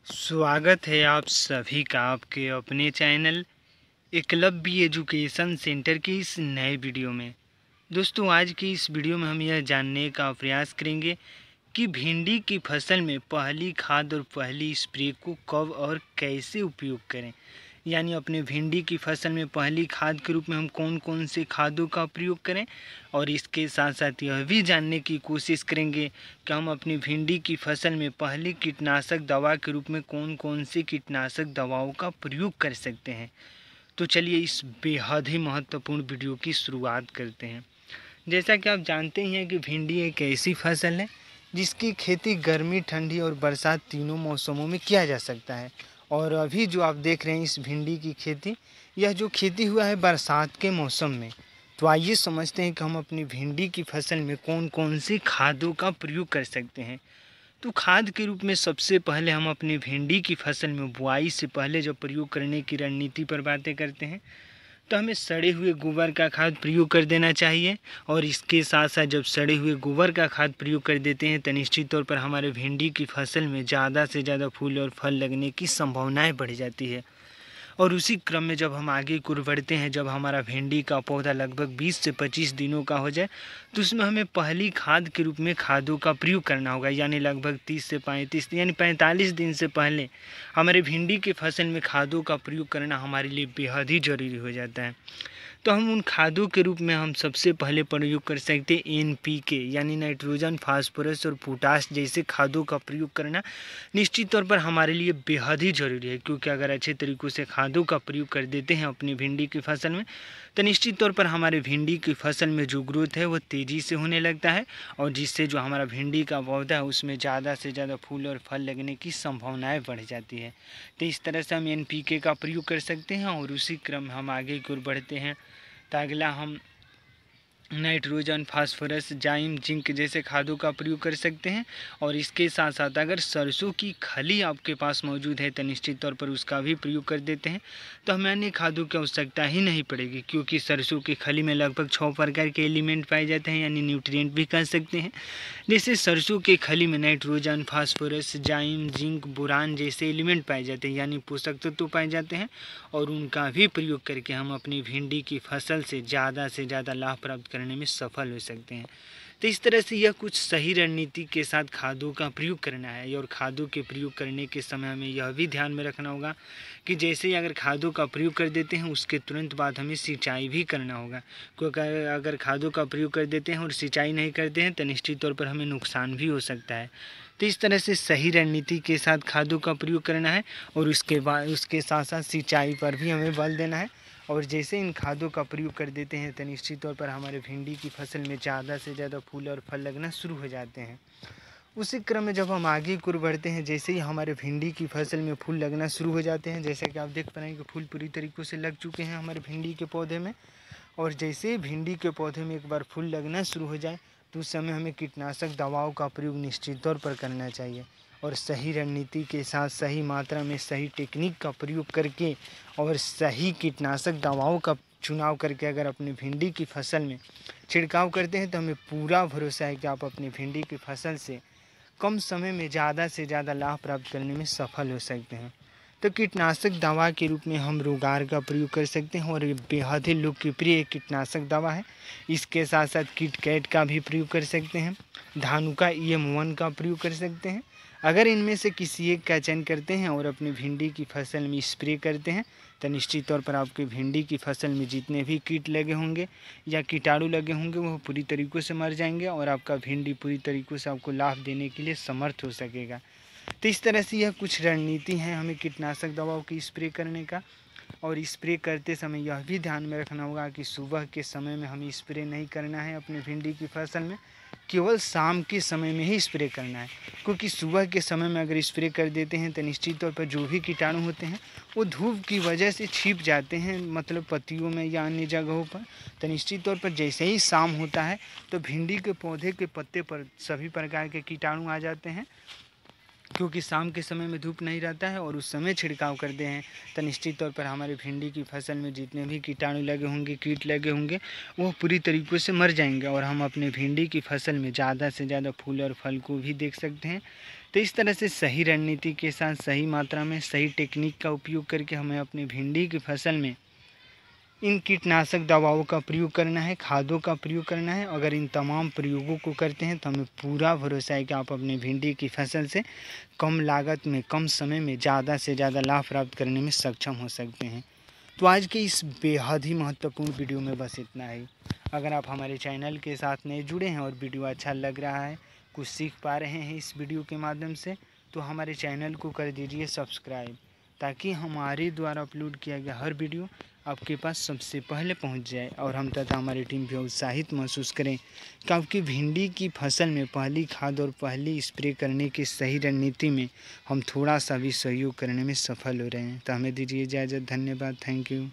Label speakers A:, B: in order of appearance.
A: स्वागत है आप सभी का आपके अपने चैनल एकलव्य एजुकेशन सेंटर की इस नए वीडियो में। दोस्तों, आज की इस वीडियो में हम यह जानने का प्रयास करेंगे कि भिंडी की फसल में पहली खाद और पहली स्प्रे को कब और कैसे उपयोग करें। यानी अपने भिंडी की फसल में पहली खाद के रूप में हम कौन कौन से खादों का प्रयोग करें, और इसके साथ साथ यह भी जानने की कोशिश करेंगे कि हम अपनी भिंडी की फसल में पहली कीटनाशक दवा के रूप में कौन कौन सी कीटनाशक दवाओं का प्रयोग कर सकते हैं। तो चलिए इस बेहद ही महत्वपूर्ण वीडियो की शुरुआत करते हैं। जैसा कि आप जानते ही हैं कि भिंडी एक ऐसी फसल है जिसकी खेती गर्मी, ठंडी और बरसात तीनों मौसमों में किया जा सकता है। और अभी जो आप देख रहे हैं इस भिंडी की खेती, यह जो खेती हुआ है बरसात के मौसम में। तो आइए समझते हैं कि हम अपनी भिंडी की फसल में कौन कौन सी खादों का प्रयोग कर सकते हैं। तो खाद के रूप में सबसे पहले हम अपनी भिंडी की फसल में बुआई से पहले जब प्रयोग करने की रणनीति पर बातें करते हैं तो हमें सड़े हुए गोबर का खाद प्रयोग कर देना चाहिए। और इसके साथ साथ जब सड़े हुए गोबर का खाद प्रयोग कर देते हैं तो निश्चित तौर पर हमारे भिंडी की फसल में ज़्यादा से ज़्यादा फूल और फल लगने की संभावनाएं बढ़ जाती है। और उसी क्रम में जब हम आगे की ओर बढ़ते हैं, जब हमारा भिंडी का पौधा लगभग 20 से 25 दिनों का हो जाए तो उसमें हमें पहली खाद के रूप में खादों का प्रयोग करना होगा। यानी लगभग 30 से 35 यानी 45 दिन से पहले हमारे भिंडी की फसल में खादों का प्रयोग करना हमारे लिए बेहद ही ज़रूरी हो जाता है। तो हम उन खादों के रूप में हम सबसे पहले प्रयोग कर सकते हैं NPK यानी नाइट्रोजन, फास्फोरस और पोटाश जैसे खादों का प्रयोग करना निश्चित तौर पर हमारे लिए बेहद ही ज़रूरी है। क्योंकि अगर अच्छे तरीक़ों से खादों का प्रयोग कर देते हैं अपनी भिंडी की फसल में तो निश्चित तौर पर हमारे भिंडी की फसल में जो ग्रोथ है वो तेज़ी से होने लगता है, और जिससे जो हमारा भिंडी का पौधा है उसमें ज़्यादा से ज़्यादा फूल और फल लगने की संभावनाएं बढ़ जाती है। तो इस तरह से हम NPK का प्रयोग कर सकते हैं। और उसी क्रम में हम आगे की ओर बढ़ते हैं तो अगला हम नाइट्रोजन, फास्फोरस, जाइम, जिंक जैसे खादों का प्रयोग कर सकते हैं। और इसके साथ साथ अगर सरसों की खली आपके पास मौजूद है तो निश्चित तौर पर उसका भी प्रयोग कर देते हैं। तो हमें अन्य खादों की आवश्यकता ही नहीं पड़ेगी, क्योंकि सरसों की खली में लगभग 6 प्रकार के एलिमेंट पाए जाते हैं, यानी न्यूट्रिएंट भी कह सकते हैं। जैसे सरसों की खली में नाइट्रोजन, फास्फोरस, जाइम, जिंक, बोरान जैसे एलिमेंट पाए जाते हैं, यानी पोषक तत्व पाए जाते हैं। और उनका भी प्रयोग करके हम अपनी भिंडी की फसल से ज़्यादा लाभ प्राप्त करने में सफल हो सकते हैं। तो इस तरह से यह कुछ सही रणनीति के साथ खादों का प्रयोग करना है। और खादों के प्रयोग करने के समय हमें यह भी ध्यान में रखना होगा कि जैसे ही अगर खादों का प्रयोग कर देते हैं उसके तुरंत बाद हमें सिंचाई भी करना होगा। क्योंकि अगर खादों का प्रयोग कर देते हैं और सिंचाई नहीं करते हैं तो निश्चित तौर पर हमें नुकसान भी हो सकता है। तो इस तरह से सही रणनीति के साथ खादों का प्रयोग करना है, और उसके बाद उसके साथ साथ सिंचाई पर भी हमें बल देना है। और जैसे इन खादों का प्रयोग कर देते हैं तो निश्चित तौर पर हमारे भिंडी की फसल में ज़्यादा से ज़्यादा फूल और फल लगना शुरू हो जाते हैं। उसी क्रम में जब हम आगे की ओर बढ़ते हैं, जैसे ही हमारे भिंडी की फसल में फूल लगना शुरू हो जाते हैं, जैसे कि आप देख पा रहे हैं कि फूल पूरी तरीक़े से लग चुके हैं हमारे भिंडी के पौधे में। और जैसे ही भिंडी के पौधे में एक बार फूल लगना शुरू हो जाए तो उस समय हमें कीटनाशक दवाओं का प्रयोग निश्चित तौर पर करना चाहिए। और सही रणनीति के साथ सही मात्रा में सही टेक्निक का प्रयोग करके और सही कीटनाशक दवाओं का चुनाव करके अगर अपनी भिंडी की फसल में छिड़काव करते हैं तो हमें पूरा भरोसा है कि आप अपनी भिंडी की फसल से कम समय में ज़्यादा से ज़्यादा लाभ प्राप्त करने में सफल हो सकते हैं। तो कीटनाशक दवा के रूप में हम रोगार का प्रयोग कर सकते हैं, और ये बेहद ही लोकप्रिय कीटनाशक दवा है। इसके साथ साथ किटकैट का भी प्रयोग कर सकते हैं, धानुका EM1 का प्रयोग कर सकते हैं। अगर इनमें से किसी एक का चयन करते हैं और अपनी भिंडी की फसल में स्प्रे करते हैं तो निश्चित तौर पर आपकी भिंडी की फसल में जितने भी कीट लगे होंगे या कीटाणु लगे होंगे वो पूरी तरीक़ों से मर जाएंगे, और आपका भिंडी पूरी तरीक़ों से आपको लाभ देने के लिए समर्थ हो सकेगा। तो इस तरह से यह कुछ रणनीति हैं हमें कीटनाशक दवाओं की स्प्रे करने का। और स्प्रे करते समय यह भी ध्यान में रखना होगा कि सुबह के समय में हमें स्प्रे नहीं करना है अपनी भिंडी की फसल में, केवल शाम के समय में ही स्प्रे करना है। क्योंकि सुबह के समय में अगर स्प्रे कर देते हैं तो निश्चित तौर पर जो भी कीटाणु होते हैं वो धूप की वजह से छिप जाते हैं, मतलब पत्तियों में या अन्य जगहों पर। तो निश्चित तौर पर जैसे ही शाम होता है तो भिंडी के पौधे के पत्ते पर सभी प्रकार के कीटाणु आ जाते हैं, क्योंकि शाम के समय में धूप नहीं रहता है। और उस समय छिड़काव करते हैं तो निश्चित तौर पर हमारे भिंडी की फसल में जितने भी कीटाणु लगे होंगे, कीट लगे होंगे, वो पूरी तरीक़ों से मर जाएंगे, और हम अपने भिंडी की फसल में ज़्यादा से ज़्यादा फूल और फल को भी देख सकते हैं। तो इस तरह से सही रणनीति के साथ सही मात्रा में सही टेक्निक का उपयोग करके हमें अपनी भिंडी की फसल में इन कीटनाशक दवाओं का प्रयोग करना है, खादों का प्रयोग करना है। अगर इन तमाम प्रयोगों को करते हैं तो हमें पूरा भरोसा है कि आप अपने भिंडी की फसल से कम लागत में कम समय में ज़्यादा से ज़्यादा लाभ प्राप्त करने में सक्षम हो सकते हैं। तो आज के इस बेहद ही महत्वपूर्ण वीडियो में बस इतना ही। अगर आप हमारे चैनल के साथ नए जुड़े हैं और वीडियो अच्छा लग रहा है, कुछ सीख पा रहे हैं इस वीडियो के माध्यम से, तो हमारे चैनल को कर दीजिए सब्सक्राइब, ताकि हमारे द्वारा अपलोड किया गया हर वीडियो आपके पास सबसे पहले पहुंच जाए और हम तथा हमारी टीम भी उत्साहित महसूस करें कि आपकी भिंडी की फसल में पहली खाद और पहली स्प्रे करने की सही रणनीति में हम थोड़ा सा भी सहयोग करने में सफल हो रहे हैं। तो हमें दीजिए इजाज़त। धन्यवाद। Thank you.